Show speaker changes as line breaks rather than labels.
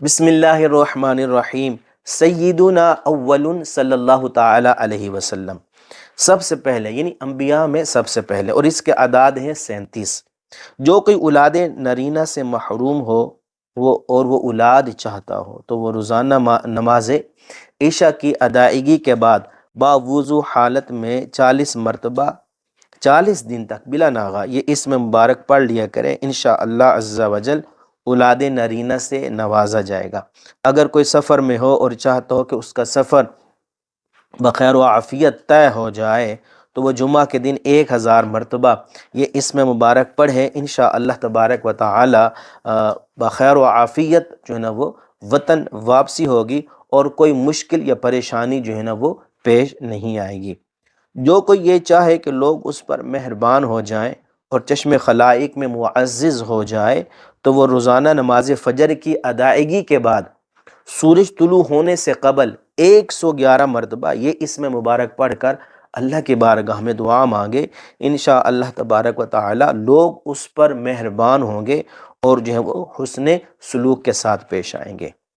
بسم اللہ الرحمن الرحیم۔ سیدنا اول صلی اللہ تعالی علیہ وسلم، سب سے پہلے یعنی انبیاء میں سب سے پہلے، اور اس کے اعداد ہیں 37۔ جو کوئی اولاد نرینہ سے محروم ہو وہ اولاد چاہتا ہو تو وہ روزانہ نماز عشاء کی ادائیگی کے بعد باوضو حالت میں 40 مرتبہ 40 دن تک بلا ناغہ یہ اسم مبارک پڑھ لیا کرے، انشاءاللہ عز و جل اولاد نرینہ سے نوازا جائے گا۔ اگر کوئی سفر میں ہو اور چاہتا ہو کہ اس کا سفر بخیر و عافیت طے ہو جائے تو وہ جمعہ کے دن 1000 مرتبہ یہ اسم مبارک پڑھے، انشاءاللہ تبارک و تعالی بخیر و عافیت جو ہے نا وہ وطن واپسی ہوگی اور کوئی مشکل یا پریشانی جو ہے نا وہ پیش نہیں آئے گی۔ جو کوئی یہ چاہے کہ لوگ اس پر مہربان ہو جائیں اور چشم خلائق میں معزز ہو جائے تو وہ روزانہ نماز فجر کی ادائیگی کے بعد سورج طلوع ہونے سے قبل 111 مرتبہ یہ اسم مبارک پڑھ کر اللہ کی بارگاہ میں دعا مانگے، انشاءاللہ تبارک و تعالی لوگ اس پر مہربان ہوں گے اور جو ہے وہ حسن سلوک کے ساتھ پیش آئیں گے۔